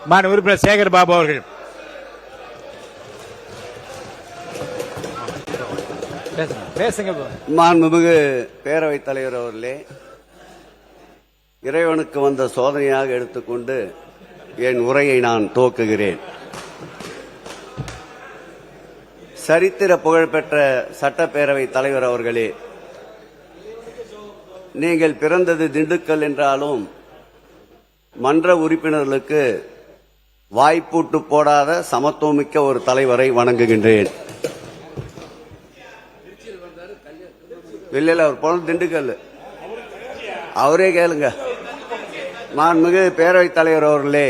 மாண்பு உறுப்பினர் சேகர் பாபு அவர்கள். மாண்புமிகு பேரவைத் தலைவர் அவர்களே, இறைவனுக்கு வந்த சோதனையாக எடுத்துக்கொண்டு என் உரையை நான் துவக்குகிறேன். சரித்திர புகழ்பெற்ற சட்டப்பேரவை தலைவர் அவர்களே, நீங்கள் பிறந்தது திண்டுக்கல் என்றாலும் மன்ற உறுப்பினர்களுக்கு வாய்ப்பூட்டு போடாத சமத்துவமிக்க ஒரு தலைவரை வணங்குகின்றேன். இல்ல அவர் போன திண்டுக்கல், அவரே கேளுங்க. மாண்புமிகு பேரவைத் தலைவர் அவர்களே,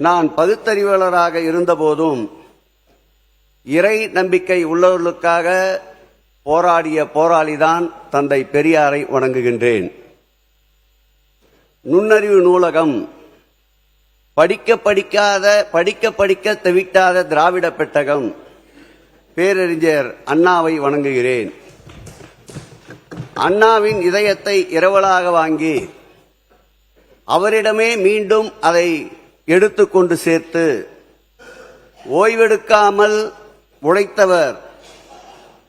நான் பகுத்தறிவாளராக இருந்தபோதும் இறை நம்பிக்கை உள்ளவர்களுக்காக போராடிய போராளிதான் தந்தை பெரியாரை வணங்குகின்றேன். நுண்ணறிவு நூலகம், படிக்க தவிட்டாத திராவிட பெட்டகம், பேரறிஞர் அண்ணாவை வணங்குகிறேன். அண்ணாவின் இதயத்தை இரவலாக வாங்கி அவரிடமே மீண்டும் அதை எடுத்துக்கொண்டு சேர்த்து ஓய்வெடுக்காமல் உழைத்தவர்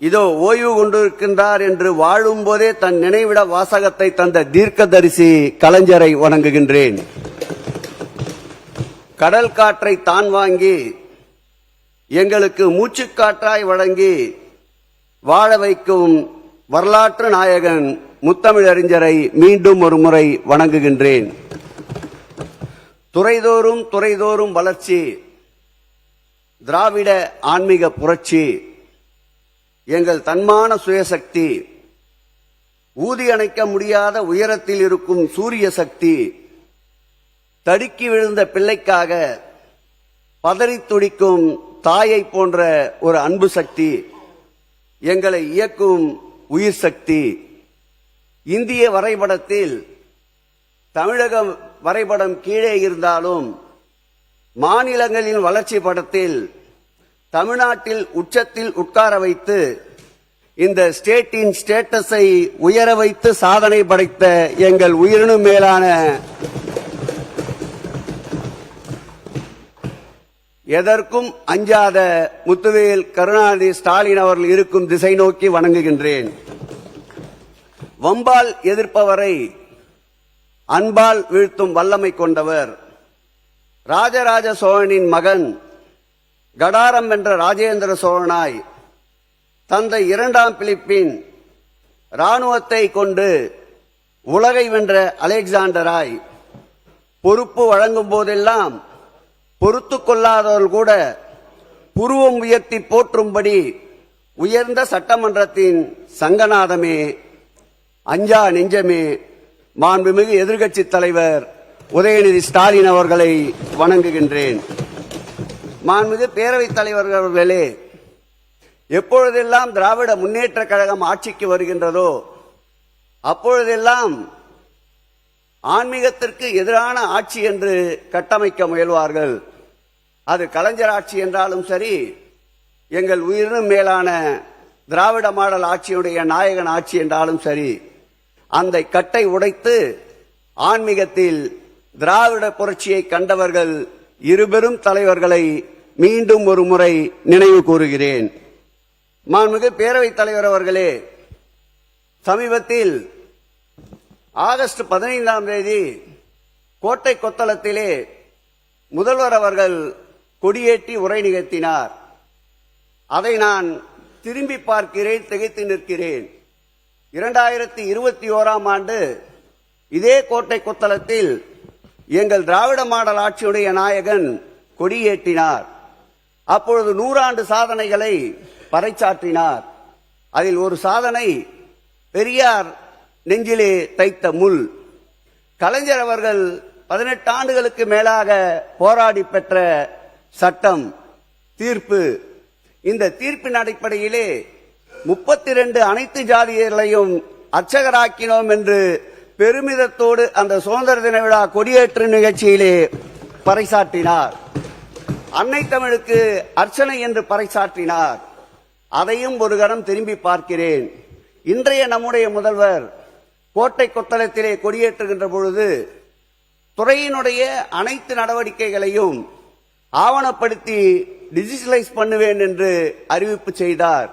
இதோ ஓய்வு கொண்டிருக்கின்றார் என்று வாழும் போதே தன் நினைவிட வாசகத்தை தந்த தீர்க்கதரிசி கலைஞரை வணங்குகின்றேன். கடல் காற்றை தான் வாங்கி எங்களுக்கு மூச்சுக்காற்றாய் வழங்கி வாழ வைக்கும் வரலாற்று நாயகன் முத்தமிழறிஞரை மீண்டும் ஒரு முறை வணங்குகின்றேன். துறைதோறும் வளர்ச்சி, திராவிட ஆன்மீக புரட்சி, எங்கள் தன்மான சுயசக்தி, ஊதி அணைக்க முடியாத உயரத்தில் இருக்கும் சூரிய சக்தி, தடுக்கி விழுந்த பிள்ளைக்காக பதறி துடிக்கும் தாயை போன்ற ஒரு அன்பு சக்தி, எங்களை இயக்கும் உயிர் சக்தி. இந்திய வரைபடத்தில் தமிழக வரைபடம் கீழே இருந்தாலும் மாநிலங்களின் வளர்ச்சி படத்தில் தமிழ்நாட்டில் உச்சத்தில் உட்கார வைத்து இந்த ஸ்டேட்டின் ஸ்டேட்டஸை உயர வைத்து சாதனை படைத்த எங்கள் உயிரினும் மேலான எதற்கும் அஞ்சாத முத்துவேல் கருணாநிதி ஸ்டாலின் அவர்கள் இருக்கும் திசை நோக்கி வணங்குகின்றேன். வம்பால் எதிர்ப்பவரை அன்பால் வீழ்த்தும் வல்லமை கொண்டவர், ராஜராஜ சோழனின் மகன், கடாரம் வென்ற ராஜேந்திர சோழனாய், தந்தை இரண்டாம் பிலிப்பின் இராணுவத்தை கொண்டு உலகை வென்ற அலெக்சாண்டராய், பொறுப்பு வழங்கும் போதெல்லாம் பொறுத்து கொள்ளாதவர்கள் கூட புருவம் உயர்த்தி போற்றும்படி உயர்ந்த சட்டமன்றத்தின் சங்கநாதமே, அஞ்சா நெஞ்சமே, மாண்புமிகு எதிர்க்கட்சி தலைவர் உதயநிதி ஸ்டாலின் அவர்களை வணங்குகின்றேன். மாண்புமிகு பேரவைத் தலைவர் அவர்களே, எப்பொழுதெல்லாம் திராவிட முன்னேற்ற கழகம் ஆட்சிக்கு வருகின்றதோ அப்பொழுதெல்லாம் ஆன்மீகத்திற்கு எதிரான ஆட்சி என்று கட்டமைக்க முயல்வார்கள். அது கலைஞர் ஆட்சி என்றாலும் சரி, எங்கள் உயிரினும் மேலான திராவிட மாடல் ஆட்சியுடைய நாயகன் ஆட்சி என்றாலும் சரி, அந்த கட்டை உடைத்து ஆன்மீகத்தில் திராவிட புரட்சியை கண்டவர்கள் இருபெரும் தலைவர்களை மீண்டும் ஒரு முறை நினைவு கூறுகிறேன். மாண்புமிகு பேரவைத் தலைவர் அவர்களே, சமீபத்தில் ஆகஸ்ட் 15ஆம் தேதி கோட்டை கொத்தளத்திலே முதல்வர் அவர்கள் கொடியேற்றி உரை நிகழ்த்தினார். அதை நான் திரும்பி பார்க்கிறேன், திகைத்து நிற்கிறேன். 2021ஆம் ஆண்டு இதே கோட்டை கொத்தளத்தில் எங்கள் திராவிட மாடல் ஆட்சியுடைய நாயகன் கொடியேற்றினார். அப்பொழுது 100 ஆண்டு சாதனைகளை பறைசாற்றினார். அதில் ஒரு சாதனை பெரியார் நெஞ்சிலே தைத்த முள். கலைஞர் அவர்கள் 18 ஆண்டுகளுக்கு மேலாக போராடி பெற்ற சட்டம், தீர்ப்பு. இந்த தீர்ப்பின் அடிப்படையிலே 32 அனைத்து ஜாதியர்களையும் அர்ச்சகராக்கினோம் என்று பெருமிதத்தோடு அந்த சுதந்திர தின விழா கொடியேற்று நிகழ்ச்சியிலே பறைசாற்றினார். அன்னை தமிழுக்கு அர்ச்சனை என்று பறைசாற்றினார். அதையும் ஒரு கணம் திரும்பி பார்க்கிறேன். இன்றைய நம்முடைய முதல்வர் கோட்டை கொத்தளத்திலே கொடியேற்றுகின்ற பொழுது துறையினுடைய அனைத்து நடவடிக்கைகளையும் ஆவணப்படுத்தி டிஜிட்டலைஸ் பண்ணுவேன் என்று அறிவிப்பு செய்தார்.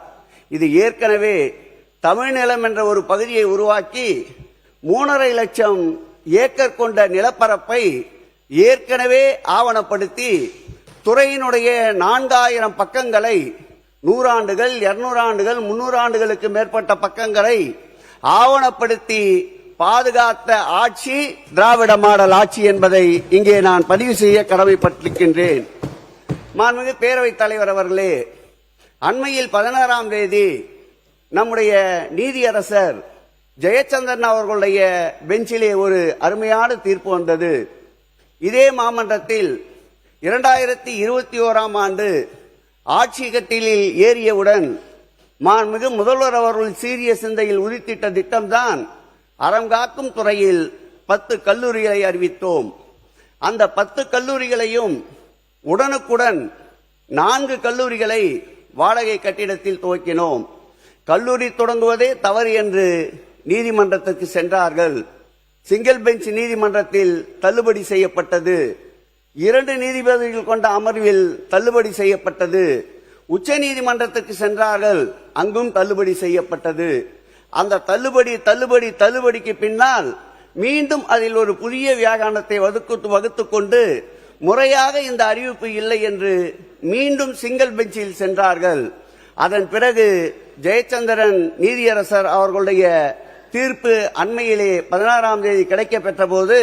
இது ஏற்கனவே தமிழ்நிலம் என்ற ஒரு பகுதியை உருவாக்கி 3.5 லட்சம் ஏக்கர் கொண்ட நிலப்பரப்பை ஏற்கனவே ஆவணப்படுத்தி துறையினுடைய 4000 பக்கங்களை 100 ஆண்டுகள் 200 ஆண்டுகள் 300 ஆண்டுகளுக்கு மேற்பட்ட பக்கங்களை ஆவணப்படுத்தி பாதுகாத்த ஆட்சி திராவிட மாடல் ஆட்சி என்பதை இங்கே நான் பதிவு செய்ய கடமைப்பட்டிருக்கின்றேன். மாண்புமிகு பேரவைத் தலைவர் அவர்களே, அண்மையில் 16ஆம் தேதி நம்முடைய நீதியரசர் ஜெயச்சந்திரன் அவர்களுடைய பெஞ்சிலே ஒரு அருமையான தீர்ப்பு வந்தது. இதே மாமன்றத்தில் 2021ஆம் ஆண்டு ஆட்சி கட்டிலில் ஏறியவுடன் மாண்புமிகு முதல்வர் அவர்கள் சீரிய சிந்தையில் உதித்திட்ட திட்டம்தான் அறம் காக்கும் துறையில் 10 கல்லூரிகளை அறிவித்தோம். அந்த 10 கல்லூரிகளையும் உடனுக்குடன் 4 கல்லூரிகளை வாடகை கட்டிடத்தில் துவக்கினோம். கல்லூரி தொடங்குவதே தவறு என்று நீதிமன்றத்திற்கு சென்றார்கள். சிங்கிள் பெஞ்ச் நீதிமன்றத்தில் தள்ளுபடி செய்யப்பட்டது. 2 நீதிபதிகள் கொண்ட அமர்வில் தள்ளுபடி செய்யப்பட்டது. உச்ச நீதிமன்றத்திற்கு சென்றார்கள், அங்கும் தள்ளுபடி செய்யப்பட்டது. அந்த தள்ளுபடிக்கு பின்னால் மீண்டும் அதில் ஒரு புதிய வியாகானத்தை வகுத்துக் கொண்டு முறையாக இந்த அறிவிப்பு இல்லை என்று மீண்டும் சிங்கிள் பெஞ்சில் சென்றார்கள். அதன் பிறகு ஜெயச்சந்திரன் நீதியரசர் அவர்களுடைய தீர்ப்பு அண்மையிலே 16ஆம் தேதி கிடைக்க பெற்ற போது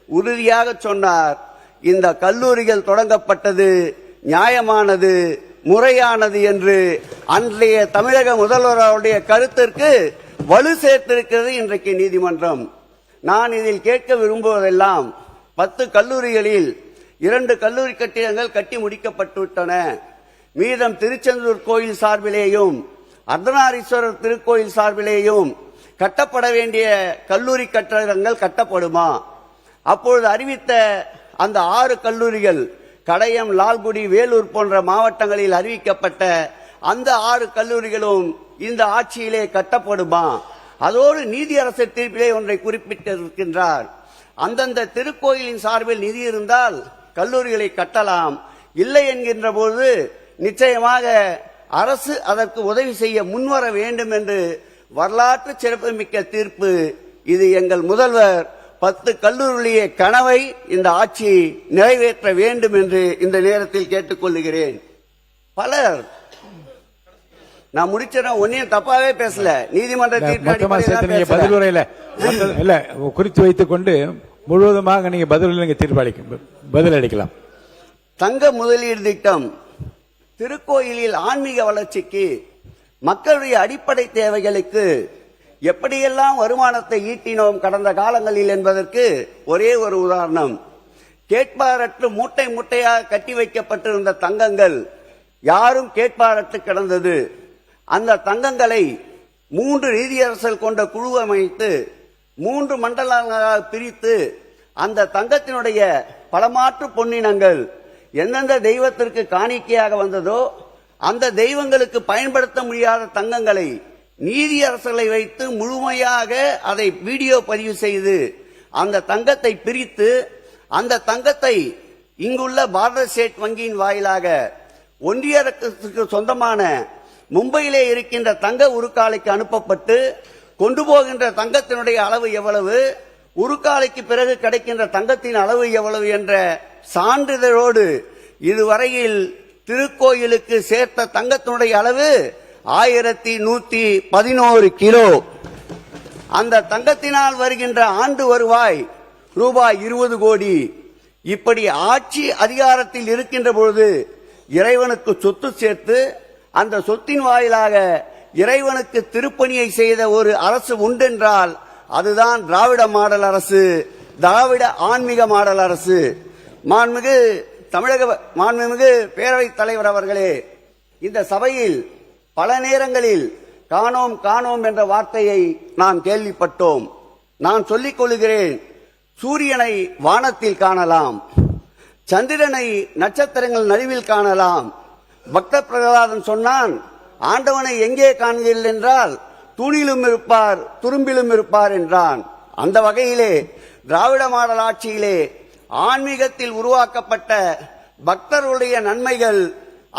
உறுதியாக சொன்னார், இந்த கல்லூரிகள் தொடங்கப்பட்டது நியாயமானது, முறையானது என்று அன்றைய தமிழக முதல்வர் அவருடைய கருத்திற்கு வலு சேர்த்திருக்கிறது இன்றைக்கு நீதிமன்றம். நான் இதில் கேட்க விரும்புவதெல்லாம் 10 கல்லூரிகளில் 2 கல்லூரி கட்டிடங்கள் கட்டி முடிக்கப்பட்டுவிட்டன. மீதம் திருச்செந்தூர் கோயில் சார்பிலேயும் அர்த்தநாரீஸ்வரர் திருக்கோயில் சார்பிலேயும் கட்டப்பட வேண்டிய கல்லூரி கட்டடங்கள் கட்டப்படுமா? அப்பொழுது அறிவித்த அந்த 6 கல்லூரிகள் கடையம், லால்குடி, வேலூர் போன்ற மாவட்டங்களில் அறிவிக்கப்பட்ட அந்த 6 கல்லூரிகளும் இந்த ஆட்சியிலே கட்டப்படுமா? அதோடு நீதியரசர் தீர்ப்பிலே ஒன்றை குறிப்பிட்டிருக்கின்றார். அந்தந்த திருக்கோயிலின் சார்பில் நிதி இருந்தால் கல்லூரிகளை கட்டலாம், இல்லை என்கின்ற போது நிச்சயமாக அரசு அதற்கு உதவி செய்ய முன்வர வேண்டும் என்று வரலாற்று சிறப்புமிக்க தீர்ப்பு. இது எங்கள் முதல்வர் 10 கல்லூரிகளிய கனவை இந்த ஆட்சி நிறைவேற்ற வேண்டும் என்று இந்த நேரத்தில் கேட்டுக்கொள்கிறேன். பலர் நான் முடிச்சேன், ஒன்னையும் தப்பாவே பேசல, நீதிமன்ற தீர்ப்பு குறித்து வைத்துக் கொண்டு முழுவதுமாக நீங்க பதில் அளிக்கலாம். தங்க முதலீடு திட்டம் திருக்கோயிலில் ஆன்மீக வளர்ச்சிக்கு, மக்களுடைய அடிப்படை தேவைகளுக்கு எப்படியெல்லாம் வருமானத்தை ஈட்டினோம் கடந்த காலங்களில் என்பதற்கு ஒரே ஒரு உதாரணம். கேட்பாரற்று மூட்டை மூட்டையாக கட்டி வைக்கப்பட்டிருந்த தங்கங்கள் யாரும் கேட்பாரற்று கிடந்தது. அந்த தங்கங்களை 3 நீதியரசர்கள் கொண்ட குழு அமைத்து 3 மண்டலங்களாக பிரித்து அந்த தங்கத்தினுடைய பலமாற்று பொன்னினங்கள் எந்தெந்த தெய்வத்திற்கு காணிக்கையாக வந்ததோ அந்த தெய்வங்களுக்கு பயன்படுத்த முடியாத தங்கங்களை நீதியரசர்களை வைத்து முழுமையாக அதை வீடியோ பதிவு செய்து அந்த தங்கத்தை பிரித்து அந்த தங்கத்தை இங்குள்ள பாரத ஸ்டேட் வங்கியின் வாயிலாக ஒன்றிய அரசுக்கு சொந்தமான மும்பையிலே இருக்கின்ற தங்க உருக்காலைக்கு அனுப்பப்பட்டு கொண்டு போகின்ற தங்கத்தினுடைய அளவு எவ்வளவு, உருக்காலைக்கு பிறகு கிடைக்கின்ற தங்கத்தின் அளவு எவ்வளவு என்ற சான்றிதழோடு இதுவரையில் திருக்கோயிலுக்கு சேர்த்த தங்கத்தினுடைய அளவு 1111 கிலோ. அந்த தங்கத்தினால் வருகின்ற ஆண்டு வருவாய் ரூபாய் 20 கோடி. இப்படி ஆட்சி அதிகாரத்தில் இருக்கின்ற பொழுது இறைவனுக்கு சொத்து சேர்த்து அந்த சொத்தின் வாயிலாக இறைவனுக்கு திருப்பணியை செய்த ஒரு அரசு உண்டென்றால் அதுதான் திராவிட மாடல் அரசு, திராவிட ஆன்மீக மாடல் அரசு. மாண்புமிகு பேரவைத் தலைவர் அவர்களே, இந்த சபையில் பல நேரங்களில் காணோம் காணோம் என்ற வார்த்தையை நாம் கேள்விப்பட்டோம். நான் சொல்லிக் கொள்கிறேன், சூரியனை வானத்தில் காணலாம், சந்திரனை நட்சத்திரங்கள் நடுவில் காணலாம். பக்த பிரகலாதன் சொன்னான், ஆண்டவனை எங்கே காண்கிறீர்கள் என்றால் தூணிலும் இருப்பார் துரும்பிலும் இருப்பார் என்றான். அந்த வகையிலே திராவிட மாடல் ஆட்சியிலே ஆன்மீகத்தில் உருவாக்கப்பட்ட பக்தர்களுடைய நன்மைகள்,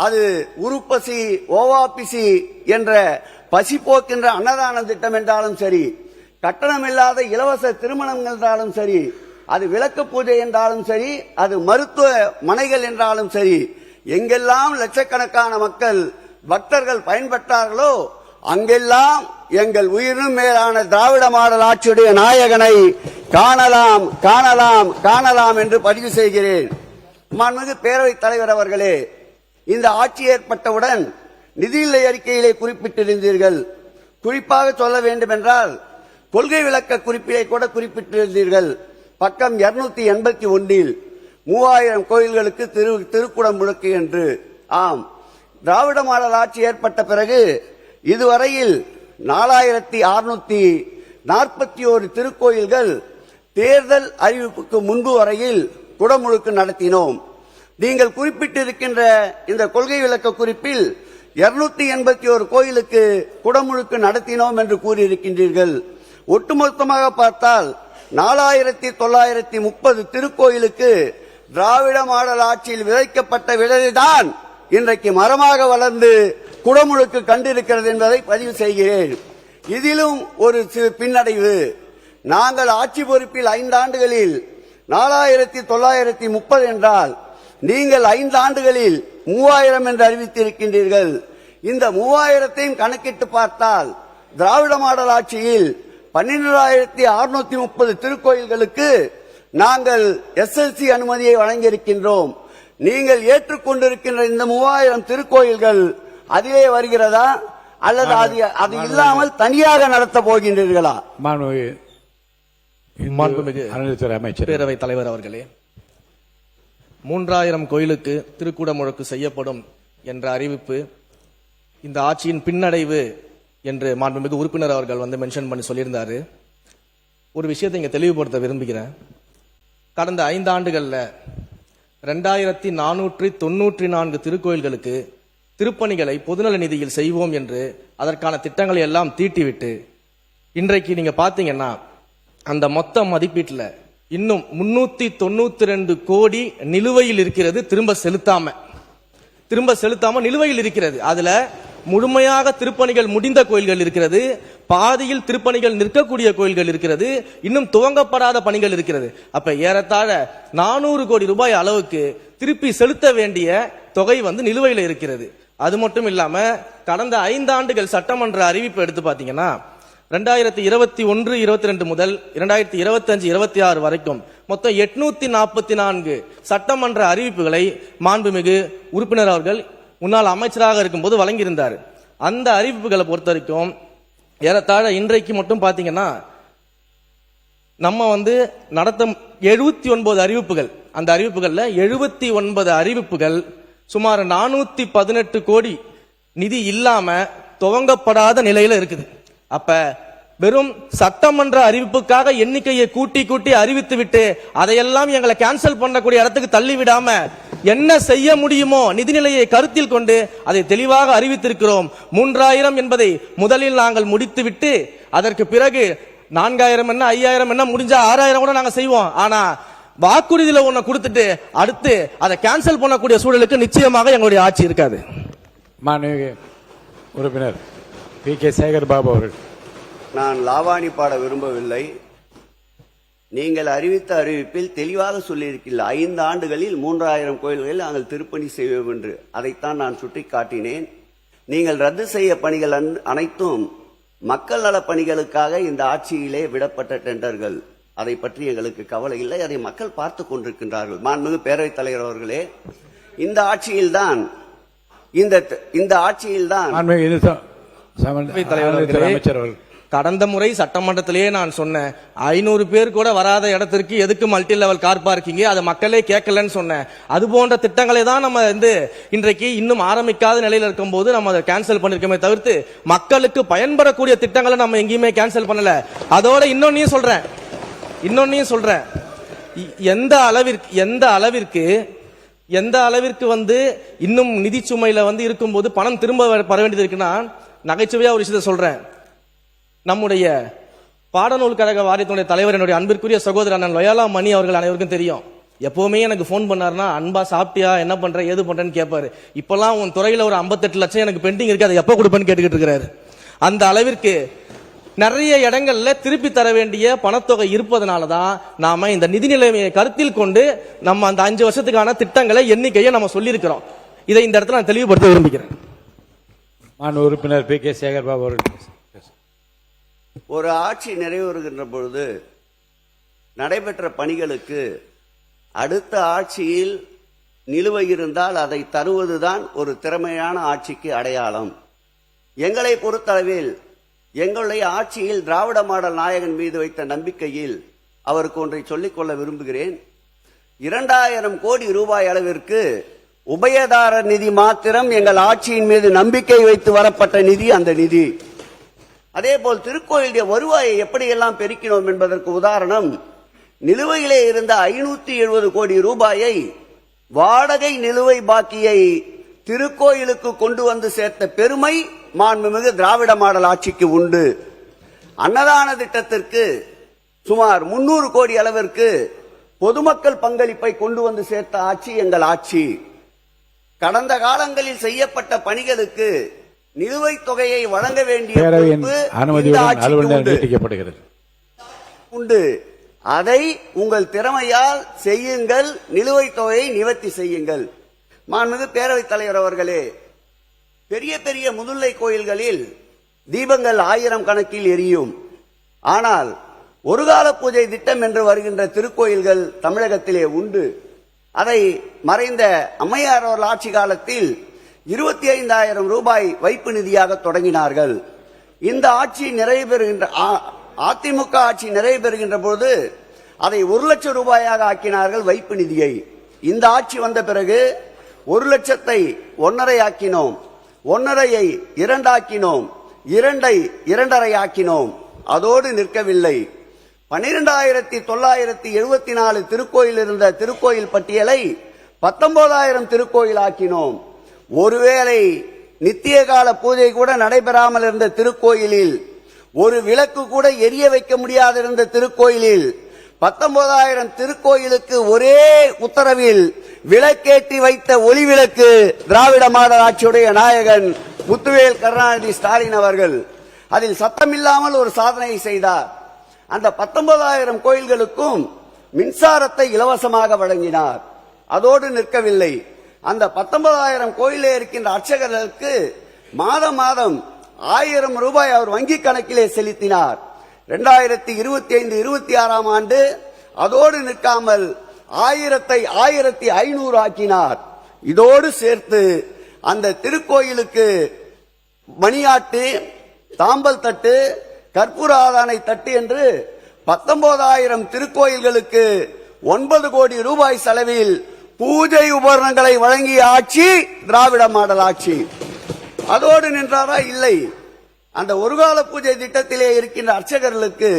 அது உருப்பசி ஓவாபிசி என்ற பசி போக்கின்ற அன்னதான திட்டம் என்றாலும் சரி, கட்டணமில்லாத இலவச திருமணம் என்றாலும் சரி, அது விளக்கு பூஜை என்றாலும் சரி, அது மருத்துவ மனைகள் என்றாலும் சரி, எங்கெல்லாம் லட்சக்கணக்கான மக்கள் பக்தர்கள் பயன்பெற்றார்களோ அங்கெல்லாம் எங்கள் உயிரினும் மேலான திராவிட மாடல் ஆட்சியுடைய நாயகனை காணலாம் காணலாம் காணலாம் என்று பதிவு செய்கிறேன். மாண்புமிகு பேரவைத் தலைவர் அவர்களே, இந்த ஆட்சி ஏற்பட்டவுடன் நிதிநிலை அறிக்கையிலே குறிப்பிட்டிருந்தீர்கள். குறிப்பாக சொல்ல வேண்டும் என்றால் கொள்கை விளக்க குறிப்பிலே கூட குறிப்பிட்டிருந்தீர்கள். பக்கம் 281 3000 கோயில்களுக்கு திருக்குடம் முழுக்கு என்று. ஆம், திராவிட மாடல் ஆட்சி ஏற்பட்ட பிறகு இதுவரையில் 4641 திருக்கோயில்கள் தேர்தல் அறிவிப்புக்கு முன்பு வரையில் குடமுழுக்கு நடத்தினோம். நீங்கள் குறிப்பிட்டிருக்கின்ற இந்த கொள்கை விளக்க குறிப்பில் 281 கோயிலுக்கு குடமுழுக்கு நடத்தினோம் என்று கூறியிருக்கின்றீர்கள். ஒட்டுமொத்தமாக பார்த்தால் 4930 திருக்கோயிலுக்கு திராவிட மாடல் ஆட்சியில் விதைக்கப்பட்ட விதைதான் இன்றைக்கு மரமாக வளர்ந்து குடமுழுக்கு கண்டிருக்கிறது என்பதை பதிவு செய்கிறேன். இதிலும் ஒரு பின்னடைவு. நாங்கள் ஆட்சி பொறுப்பில் 5 ஆண்டுகளில் 4930 என்றால் நீங்கள் 5 ஆண்டுகளில் 3000 என்று அறிவித்திருக்கின்றீர்கள். இந்த 3000ஐயும் கணக்கிட்டு பார்த்தால் திராவிட மாடல் ஆட்சியில் 12630 திருக்கோயில்களுக்கு நாங்கள் எஸ்எல்சி அனுமதியை வழங்கியிருக்கின்றோம். நீங்கள் ஏற்றுக்கொண்டிருக்கின்ற இந்த 3000 திருக்கோயில்கள் அதிலே வருகிறதா அல்லது அது இல்லாமல் தனியாக நடத்த போகின்றீர்களா? மாண்புமிகு அமைச்சர் பேரவைத் தலைவர் அவர்களே, 3000 கோயிலுக்கு திருக்குட முழக்கு செய்யப்படும் என்ற அறிவிப்பு இந்த ஆட்சியின் பின்னடைவு என்று மாண்புமிகு உறுப்பினர் அவர்கள் மென்ஷன் பண்ணி சொல்லியிருந்தாரு. ஒரு விஷயத்தை இங்க தெளிவுபடுத்த விரும்புகிறேன். கடந்த 5 ஆண்டுகள்ல 2494 திருக்கோயில்களுக்கு திருப்பணிகளை பொதுநல நிதியில் செய்வோம் என்று அதற்கான திட்டங்களை எல்லாம் தீட்டிவிட்டு இன்றைக்கு நீங்க பாத்தீங்கன்னா அந்த மொத்த மதிப்பீட்டில் இன்னும் 392 கோடி நிலுவையில் இருக்கிறது. திரும்ப செலுத்தாம நிலுவையில் இருக்கிறது. அதுல முழுமையாக திருப்பணிகள் முடிந்த கோயில்கள் இருக்கிறது, பாதியில் திருப்பணிகள் நிற்கக்கூடிய கோயில்கள் இருக்கிறது, இன்னும் துவங்கப்படாத பணிகள் இருக்கிறது. அப்ப ஏறத்தாழ 400 கோடி ரூபாய் அளவுக்கு திருப்பி செலுத்த வேண்டிய தொகை நிலுவையில் இருக்கிறது. அது மட்டும் இல்லாம கடந்த 5 ஆண்டுகள் சட்டமன்ற அறிவிப்பு எடுத்து பாத்தீங்கன்னா 2021-22 முதல் 2025-26 வரைக்கும் மொத்தம் 844 சட்டமன்ற அறிவிப்புகளை மாண்புமிகு உறுப்பினர் அவர்கள் முன்னாள் அமைச்சராக இருக்கும்போது வழங்கியிருந்தார். அந்த அறிவிப்புகளை பொறுத்த வரைக்கும் ஏறத்தாழ இன்றைக்கு மட்டும் பாத்தீங்கன்னா நம்ம நடத்த 79 அறிவிப்புகள். அந்த அறிவிப்புகள்ல 79 அறிவிப்புகள் சுமார் 418 கோடி நிதி இல்லாம துவங்கப்படாத நிலையில இருக்குது. அப்ப வெறும் சட்டமன்ற அறிவிப்புக்காக எண்ணிக்கையை கூட்டி அறிவித்து விட்டு அதையெல்லாம் எங்களை கேன்சல் பண்ணக்கூடிய இடத்துக்கு தள்ளி விடாம என்ன செய்ய முடியுமோ நிதிநிலையை கருத்தில் கொண்டு அதை தெளிவாக அறிவித்திருக்கிறோம். 3000 என்பதை முதலில் நாங்கள் முடித்துவிட்டு அதற்கு பிறகு 4000 என்ன 5000 என்ன முடிஞ்சா 6000 கூட நாங்க செய்வோம். ஆனா வாக்குறுதியில ஒண்ணு கொடுத்துட்டு அடுத்து அதை கேன்சல் பண்ணக்கூடிய சூழலுக்கு நிச்சயமாக எங்களுடைய ஆட்சி இருக்காது. மாண்புமிகு உறுப்பினர் பி.கே. சேகர் பாபு அவர்கள். நான் லாவாணி பாட விரும்பவில்லை. நீங்கள் அறிவித்த அறிவிப்பில் தெளிவாக சொல்லியிருக்கின்ற 5 ஆண்டுகளில் 3000 கோயில்களில் நாங்கள் திருப்பணி செய்வோம் என்று அதைத்தான் நான் சுட்டிக்காட்டினேன். நீங்கள் ரத்து செய்ய பணிகள் அனைத்தும் மக்கள் நல பணிகளுக்காக இந்த ஆட்சியிலே விடப்பட்ட டெண்டர்கள். அதை பற்றி எங்களுக்கு கவலை இல்லை. அதை மக்கள் பார்த்துக் கொண்டிருக்கின்றார்கள். மாண்புமிகு பேரவைத் தலைவர் அவர்களே, இந்த ஆட்சியில்தான் அமைச்சர் கடந்த முறை சட்டமன்றத்திலேயே நான் சொன்னேன், 500 பேர் கூட வராத இடத்திற்கு எதுக்கு மல்டி லெவல் கார் பார்க்கிங், அது மக்களே கேட்கலன்னு சொன்னேன். அது போன்ற திட்டங்களை தான் நம்ம இன்றைக்கு இன்னும் ஆரம்பிக்காத நிலையில் இருக்கும் போது நம்ம அதை கேன்சல் பண்ணிருக்கோமே தவிர்த்து மக்களுக்கு பயன்படக்கூடிய திட்டங்களை நம்ம எங்கேயுமே கேன்சல் பண்ணல. அதோட இன்னொன்னையும் சொல்றேன், எந்த அளவிற்கு இன்னும் நிதி சுமையில இருக்கும்போது பணம் திரும்ப வர வேண்டியது இருக்குன்னா, நகைச்சுவையா ஒரு விஷயத்தை சொல்றேன். நம்முடைய பாடநூல் கழக வாரியத்தினுடைய தலைவர் என்னுடைய அன்பிற்குரிய சகோதரர் அண்ணன் லொயாலா மணி அவர்கள் அனைவருக்கும் தெரியும். எப்பவுமே எனக்கு ஃபோன் பண்ணாருன்னா அன்பா சாப்பிட்டியா, என்ன பண்ற, ஏது பண்றேன்னு கேட்பாரு. இப்பெல்லாம் உன் துறையில ஒரு 58 லட்சம் எனக்கு பெண்டிங் இருக்கு, அதை எப்ப கொடுப்பேன்னு கேட்டுக்கிட்டு இருக்கிறாரு. அந்த அளவிற்கு நிறைய இடங்கள்ல திருப்பி தர வேண்டிய பணத்தொகை இருப்பதனால தான் நாம இந்த நிதி நிலைமையை கருத்தில் கொண்டு நம்ம அந்த 5 வருஷத்துக்கான திட்டங்களை எண்ணிக்கையை நம்ம சொல்லியிருக்கிறோம். இதை இந்த இடத்துல நான் தெளிவுபடுத்த விரும்புகிறேன். மாண்பு உறுப்பினர் பி கே சேகர் பாபு அவர்கள். ஒரு ஆட்சி நிறைவேறுகின்ற பொழுது நடைபெற்ற பணிகளுக்கு அடுத்த ஆட்சியில் நிலுவை இருந்தால் அதை தருவதுதான் ஒரு திறமையான ஆட்சிக்கு அடையாளம். எங்களை பொறுத்தளவில் எங்களுடைய ஆட்சியில் திராவிட மாடல் நாயகன் மீது வைத்த நம்பிக்கையில் அவருக்கு ஒன்றை சொல்லிக்கொள்ள விரும்புகிறேன். 2000 கோடி ரூபாய் அளவிற்கு உபயதாரர் நிதி மாத்திரம் எங்கள் ஆட்சியின் மீது நம்பிக்கை வைத்து வரப்பட்ட நிதி அந்த நிதி. அதேபோல் திருக்கோயிலுடைய வருவாயை எப்படியெல்லாம் பெருக்கினோம் என்பதற்கு உதாரணம், நிலுவையிலே இருந்த 570 கோடி ரூபாயை வாடகை நிலுவை பாக்கியை திருக்கோயிலுக்கு கொண்டு வந்து சேர்த்த பெருமை மாண்புமிகு திராவிட மாடல் ஆட்சிக்கு உண்டு. அன்னதான திட்டத்திற்கு சுமார் 300 கோடி அளவிற்கு பொதுமக்கள் பங்களிப்பை கொண்டு வந்து சேர்த்த ஆட்சி எங்கள் ஆட்சி. கடந்த காலங்களில் செய்யப்பட்ட பணிகளுக்கு நிலுவைத் தொகையை வழங்க வேண்டிய உண்டு. அதை உங்கள் திறமையால் செய்யுங்கள், நிலுவைத் தொகையை நிவர்த்தி செய்யுங்கள். மாண்புமிகு பேரவைத் தலைவர் அவர்களே, பெரிய பெரிய முதுல்லை கோயில்களில் தீபங்கள் 1000 கணக்கில் எரியும். ஆனால் ஒரு கால பூஜை திட்டம் என்று வருகின்ற திருக்கோயில்கள் தமிழகத்திலே உண்டு. அதை மறைந்த அம்மையார் அவர்கள் ஆட்சி காலத்தில் 25,000 ரூபாய் வைப்பு நிதியாக தொடங்கினார்கள். இந்த ஆட்சி நிறைவு பெறுகின்ற அதிமுக ஆட்சி நிறைவு பெறுகின்ற போது அதை 1 லட்சம் ரூபாயாக ஆக்கினார்கள் வைப்பு நிதியை. இந்த ஆட்சி வந்த பிறகு 1 லட்சத்தை 1.5 ஆக்கினோம், 1.5ஐ 2 ஆக்கினோம், 2ஐ 2.5 ஆக்கினோம். அதோடு நிற்கவில்லை. 12,974 திருக்கோயில் இருந்த திருக்கோயில் பட்டியலை 19,000 திருக்கோயில் ஆக்கினோம். ஒருவேளை நித்திய கால பூஜை கூட நடைபெறாமல் இருந்த திருக்கோயிலில், ஒரு விளக்கு கூட எரிய வைக்க முடியாத இருந்த திருக்கோயிலில் 19,000 திருக்கோயிலுக்கு ஒரே உத்தரவில் விளக்கேற்றி வைத்த ஒளி விளக்கு திராவிட மாடல் ஆட்சியுடைய நாயகன் முத்துவேல் கருணாநிதி ஸ்டாலின் அவர்கள். அதில் சத்தமில்லாமல் ஒரு சாதனை செய்தார். அந்த 19,000 கோயில்களுக்கும் மின்சாரத்தை இலவசமாக வழங்கினார். அதோடு நிற்கவில்லை. அந்த 19,000 கோயிலே இருக்கின்ற அர்ச்சகர்களுக்கு மாதம் மாதம் 1000 ரூபாய் அவர் வங்கி கணக்கிலே செலுத்தினார். 2025-26 ஆண்டு அதோடு நிற்காமல் 1000ஐ 1500 ஆக்கினார். இதோடு சேர்த்து அந்த திருக்கோயிலுக்கு மணியாட்டு, தாம்பல் தட்டு, கற்பூர ஆதானை தட்டு என்று 19,000 திருக்கோயில்களுக்கு 9 கோடி ரூபாய் செலவில் பூஜை உபகரணங்களை வழங்கிய ஆட்சி திராவிட மாடல் ஆட்சி. அதோடு நின்றாரா? இல்லை. அந்த ஒரு கால பூஜை திட்டத்திலே இருக்கின்ற அர்ச்சகர்களுக்கு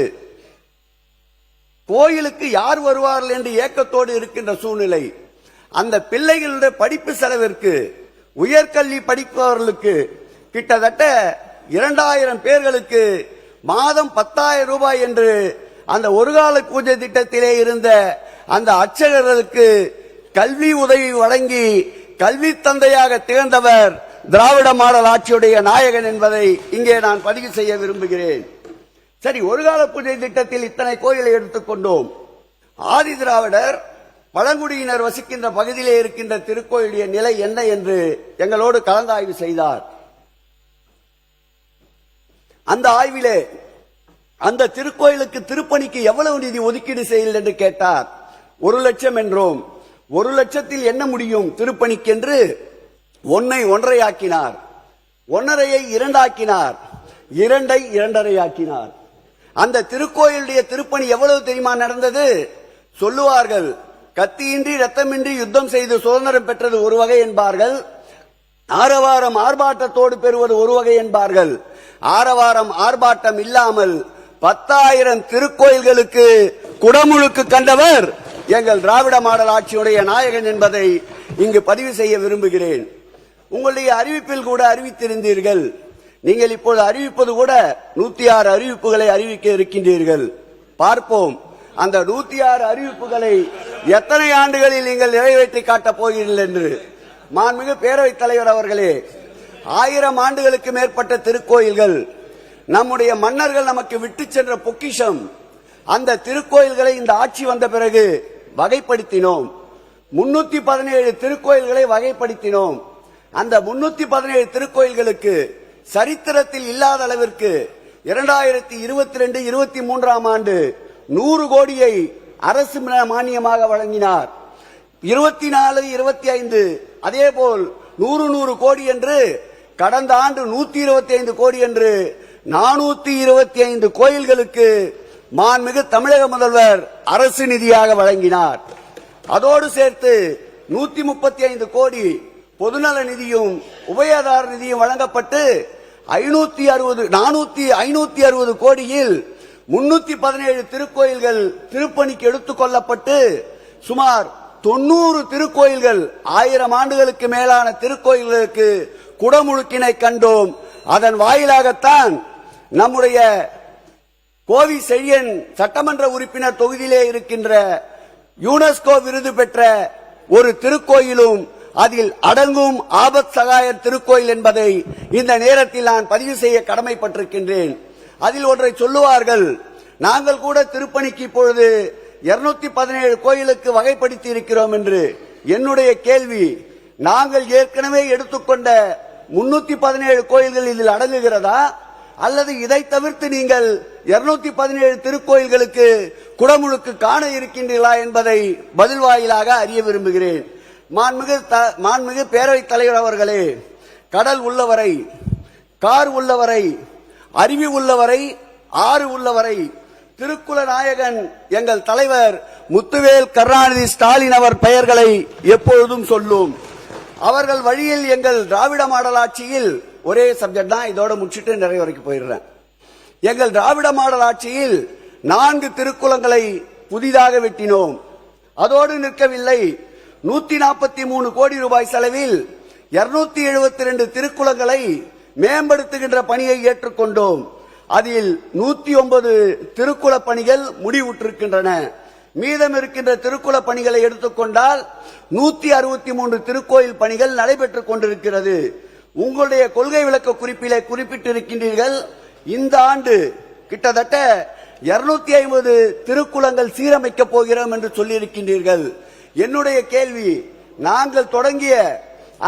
கோயிலுக்கு யார் வருவார்கள் என்று ஏக்கத்தோடு இருக்கின்ற சூழ்நிலை. அந்த பிள்ளைகளுடைய படிப்பு செலவிற்கு, உயர்கல்வி படிப்பவர்களுக்கு கிட்டத்தட்ட 2000 பேர்களுக்கு மாதம் 10,000 ரூபாய் என்று அந்த ஒரு கால பூஜை திட்டத்திலே இருந்த அந்த அர்ச்சகர்களுக்கு கல்வி உதவி வழங்கி கல்வி தந்தையாக திகழ்ந்தவர் திராவிட மாடல் ஆட்சியுடைய நாயகன் என்பதை இங்கே நான் பதிவு செய்ய விரும்புகிறேன். சரி, ஒரு கால பூஜை திட்டத்தில் இத்தனை கோயிலை எடுத்துக்கொண்டோம். ஆதி திராவிடர் பழங்குடியினர் வசிக்கின்ற பகுதியிலே இருக்கின்ற திருக்கோயிலுடைய நிலை என்ன என்று எங்களோடு கலந்தாய்வு செய்தார். அந்த ஆய்விலே அந்த திருக்கோயிலுக்கு திருப்பணிக்கு எவ்வளவு நிதி ஒதுக்கீடு செய்யல் என்று கேட்டார். 1 லட்சம் என்றோம். 1 லட்சத்தில் என்ன முடியும் திருப்பணிக்கு என்று 1ஐ 1.5 ஆக்கினார், 1.5ஐ 2 ஆக்கினார், 2ஐ 2.5 ஆக்கினார். அந்த திருக்கோயிலுடைய திருப்பணி எவ்வளவு தெரியுமா நடந்தது? சொல்லுவார்கள், கத்தியின்றி ரத்தமின்றி யுத்தம் செய்து சுதந்திரம் பெற்றது ஒரு வகை என்பார்கள், ஆரவாரம் ஆர்ப்பாட்டத்தோடு பெறுவது ஒரு வகை என்பார்கள். ஆரவாரம் ஆர்ப்பாட்டம் இல்லாமல் 10,000 திருக்கோயில்களுக்கு குடமுழுக்கு கண்டவர் எங்கள் திராவிட மாடல் ஆட்சியுடைய நாயகன் என்பதை இங்கு பதிவு செய்ய விரும்புகிறேன். உங்களுடைய அறிவிப்பில் கூட அறிவித்திருந்தீர்கள். நீங்கள் இப்போது அறிவிப்பது கூட 106 அறிவிப்புகளை அறிவிக்க இருக்கின்றீர்கள். பார்ப்போம், அந்த 106 அறிவிப்புகளை எத்தனை ஆண்டுகளில் நீங்கள் நிறைவேற்றி காட்டப் போகிறீர்கள் என்று. மாண்புமிகு பேரவைத் தலைவர் அவர்களே, 1000 ஆண்டுகளுக்கு மேற்பட்ட திருக்கோயில்கள், நம்முடைய மன்னர்கள் நமக்கு விட்டு சென்ற பொக்கிஷம். அந்த திருக்கோயில்களை இந்த ஆட்சி வந்த பிறகு வகைப்படுத்தினோம். 317 திருக்கோயில்களை வகைப்படுத்தினோம். அந்த 317 திருக்கோயில்களுக்கு சரித்திரத்தில் இல்லாத அளவிற்கு 2022-23 ஆண்டு 100 கோடியை அரசு மானியமாக வழங்கினார். 24-25 அதேபோல் 100 கோடி என்று, கடந்த ஆண்டு 125 கோடி என்று 425 கோயில்களுக்கு மாண்புமிகு தமிழக முதல்வர் அரசு நிதியாக வழங்கினார். அதோடு சேர்த்து 135 கோடி பொதுநல நிதியும் உபயதார நிதியும் வழங்கப்பட்டு 560 கோடியில் 317 திருக்கோயில்கள் திருப்பணிக்கு எடுத்துக் கொள்ளப்பட்டு சுமார் 90 திருக்கோயில்கள் 1000 ஆண்டுகளுக்கு மேலான திருக்கோயில்களுக்கு குடமுழுக்கினை கண்டோம். அதன் வாயிலாகத்தான் நம்முடைய கோவி செழியன் சட்டமன்ற உறுப்பினர் தொகுதியிலே இருக்கின்ற யுனெஸ்கோ விருது பெற்ற ஒரு திருக்கோயிலும் அதில் அடங்கும் ஆபத் சகாயர் திருக்கோயில் என்பதை இந்த நேரத்தில் நான் பதிவு செய்ய கடமைப்பட்டிருக்கின்றேன். அதில் ஒன்றை சொல்லுவார்கள், நாங்கள் கூட திருப்பணிக்கு இப்பொழுது 217 கோயிலுக்கு வகைப்படுத்தி இருக்கிறோம் என்று. என்னுடைய கேள்வி, நாங்கள் ஏற்கனவே எடுத்துக்கொண்ட 317 கோயில்கள் இதில் அடங்குகிறதா, அல்லது இதை தவிர்த்து நீங்கள் 217 திருக்கோயில்களுக்கு குடமுழுக்கு காண இருக்கின்றீர்களா என்பதை பதில் வாயிலாக அறிய விரும்புகிறேன். மாண்புமிகு பேரவைத் தலைவர் அவர்களே, கடல் உள்ளவரை, கார் உள்ளவரை, அருவி உள்ளவரை, ஆறு உள்ளவரை திருக்குல நாயகன் எங்கள் தலைவர் முத்துவேல் கருணாநிதி ஸ்டாலின் அவர் பெயர்களை எப்பொழுதும் சொல்லும். அவர்கள் வழியில் எங்கள் திராவிட மாடல் ஆட்சியில் ஒரே சப்ஜெக்ட் தான், இதோட முடிச்சிட்டு நிறைய வரைக்கும் போயிடுறேன். எங்கள் திராவிட மாடல் ஆட்சியில் 4 திருக்குளங்களை புதிதாக வெட்டினோம். அதோடு நிற்கவில்லை, 143 கோடி ரூபாய் செலவில் 272 திருக்குளங்களை மேம்படுத்துகின்ற பணியை ஏற்றுக்கொண்டோம். அதில் 109 திருக்குள பணிகள் முடிவுற்றிருக்கின்றன. மீதம் இருக்கின்ற திருக்குள பணிகளை எடுத்துக்கொண்டால் 163 திருக்கோயில் பணிகள் நடைபெற்றுக் கொண்டிருக்கிறது. உங்களுடைய கொள்கை விளக்க குறிப்பிலே குறிப்பிட்டிருக்கின்றீர்கள், இந்த ஆண்டு கிட்டத்தட்ட 250 திருக்குளங்கள் சீரமைக்கப் போகிறோம் என்று சொல்லியிருக்கின்றீர்கள். என்னுடைய கேள்வி, நாங்கள் தொடங்கிய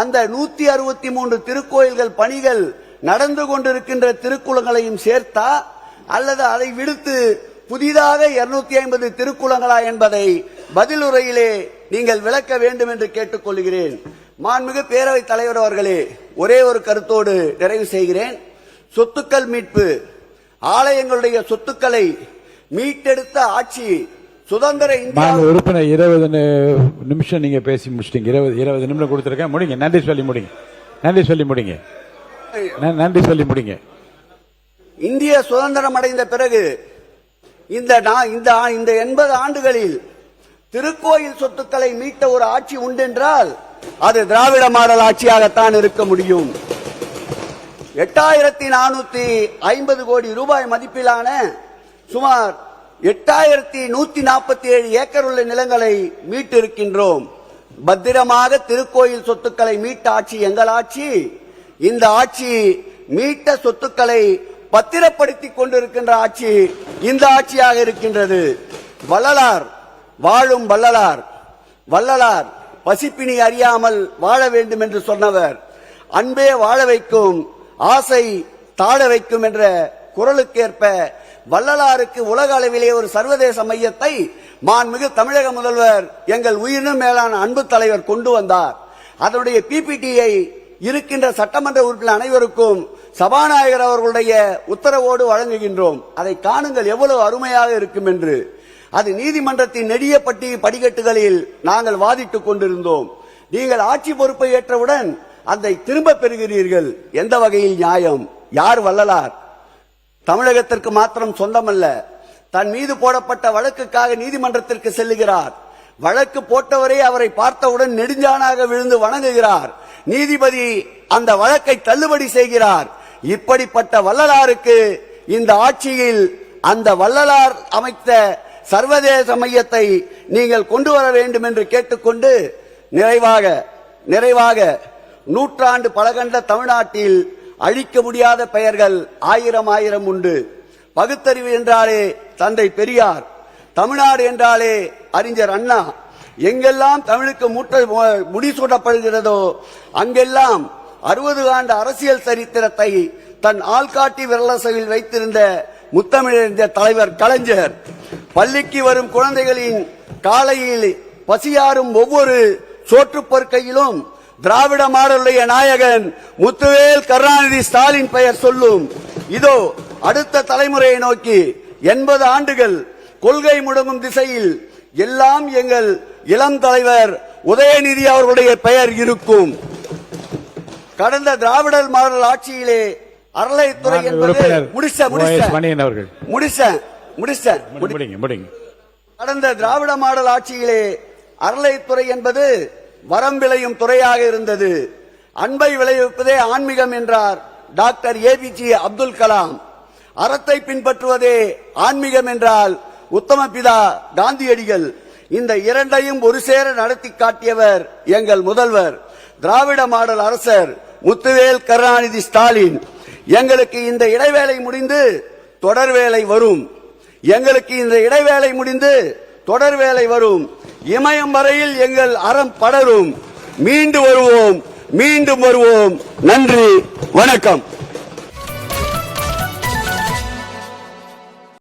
அந்த 163 திருக்கோயில்கள் பணிகள் நடந்து கொண்டிருக்கின்ற திருக்குளங்களையும் சேர்த்தா, அல்லது அதை விடுத்து புதிதாக 250 திருக்குளங்களா என்பதை பதிலுரையிலே நீங்கள் விளக்க வேண்டும் என்று கேட்டுக் கொள்கிறேன். மாண்புமிகு பேரவைத் தலைவர் அவர்களே, ஒரே ஒரு கருத்தோடு நிறைவு செய்கிறேன். சொத்துக்கள் மீட்பு, ஆலயங்களுடைய சொத்துக்களை மீட்டெடுத்த ஆட்சி சுதந்திர இந்தியா. உறுப்பினர் 20 நிமிஷம் நீங்க பேசி முடிச்சிட்டீங்க. 20 நிமிடம் கொடுத்திருக்கேன், முடிங்க. நன்றி சொல்லி முடிங்க. நன்றி சொல்லி முடிங்க. இந்திய சுதந்திரம் அடைந்த பிறகு இந்த 80 ஆண்டுகளில் திருக்கோயில் சொத்துக்களை மீட்ட ஒரு ஆட்சி உண்டென்றால் அது திராவிட மாடல் ஆட்சியாகத்தான் இருக்க முடியும். 8450 கோடி ரூபாய் மதிப்பிலான சுமார் 8147 ஏக்கர் உள்ள நிலங்களை மீட்டிருக்கின்றோம். பத்திரமாக திருக்கோயில் சொத்துக்களை மீட்ட ஆட்சி எங்கள் ஆட்சி. இந்த ஆட்சி மீட்ட சொத்துக்களை பத்திரப்படுத்திக் கொண்டிருக்கின்ற ஆட்சி இந்த ஆட்சியாக இருக்கின்றது. வள்ளலார் வாழும் வள்ளலார் பசிப்பினி அறியாமல் வாழ வேண்டும் என்று சொன்னவர். அன்பே வாழ வைக்கும், ஆசை தாழ வைக்கும் என்ற குரலுக்கேற்ப வள்ளலாருக்கு உலக அளவிலே ஒரு சர்வதேச மையத்தை மாண்புமிகு தமிழக முதல்வர் எங்கள் உயிரினும் மேலான அன்பு தலைவர் கொண்டு வந்தார். அதனுடைய பிபிடியை இருக்கின்ற சட்டமன்ற உறுப்பினர் அனைவருக்கும் சபாநாயகர் அவர்களுடைய உத்தரவோடு வழங்குகின்றோம். அதை காணுங்கள், எவ்வளவு அருமையாக இருக்கும் என்று. அது நீதிமன்றத்தின் நெடிய படிக்கட்டுகளில் நாங்கள் வாதிட்டுக் கொண்டிருந்தோம். நீங்கள் ஆட்சி பொறுப்பை ஏற்றவுடன் அதை திரும்ப பெறுகிறீர்கள். எந்த வகையில் நியாயம்? யார் வள்ளலார்? தமிழகத்திற்கு மாத்திரம் சொந்தமல்ல. தன் மீது போடப்பட்ட வழக்குக்காக நீதிமன்றத்திற்கு செல்லுகிறார். வழக்கு போட்டவரே அவரை பார்த்தவுடன் நெடுஞ்சானாக விழுந்து வணங்குகிறார். நீதிபதி அந்த வழக்கை தள்ளுபடி செய்கிறார். இப்படிப்பட்ட வள்ளலாருக்கு இந்த ஆட்சியில் அந்த வள்ளலார் அமைத்த சர்வதேச மையத்தை நீங்கள் கொண்டு வர வேண்டும் என்று கேட்டுக்கொண்டு நிறைவாக நூற்றாண்டு பழகண்ட தமிழ்நாட்டில் அழிக்க முடியாத பெயர்கள் ஆயிரம் உண்டு. பகுத்தறிவு என்றாலே தந்தை பெரியார், தமிழ்நாடு என்றாலே அறிஞர் அண்ணா. எங்கெல்லாம் தமிழுக்கு முடிசூட்டப்படுகிறதோ அங்கெல்லாம் 60 ஆண்டு அரசியல் சரித்திரத்தை தன் ஆள்காட்டி விரலசையில் வைத்திருந்த முத்தமிழறிஞர் தலைவர் கலைஞர். பள்ளிக்கு வரும் குழந்தைகளின் காலையில் பசியாரும் ஒவ்வொரு சோற்றுப்பொற்கையிலும் திராவிட மாடலுடைய நாயகன் முத்துவேல் கருணாநிதி ஸ்டாலின் பெயர் சொல்லும். இதோ அடுத்த தலைமுறையை நோக்கி 80 ஆண்டுகள் கொள்கை முடங்கும் திசையில் எல்லாம் எங்கள் இளம் தலைவர் உதயநிதி அவர்களுடைய பெயர் இருக்கும். கடந்த திராவிட மாடல் ஆட்சியிலே அறளைத்துறை என்பது கடந்த திராவிட மாடல் ஆட்சியிலே அறளைத்துறை என்பது வரம் விளையும் துறையாக இருந்தது. அன்பை விளைவிப்பதே ஆன்மீகம் என்றார் டாக்டர் APJ அப்துல் கலாம். அறத்தை பின்பற்றுவதே ஆன்மீகம் என்றால் உத்தம பிதா காந்தியடிகள். இந்த இரண்டையும் ஒரு சேர நடத்தி காட்டியவர் எங்கள் முதல்வர் திராவிட மாடல் அரசர் முத்துவேல் கருணாநிதி ஸ்டாலின். எங்களுக்கு இந்த இடைவேளை முடிந்து தொடர் வேலை வரும். இமயம் வரையில் எங்கள் அறம் படரும். மீண்டும் வருவோம். நன்றி, வணக்கம்.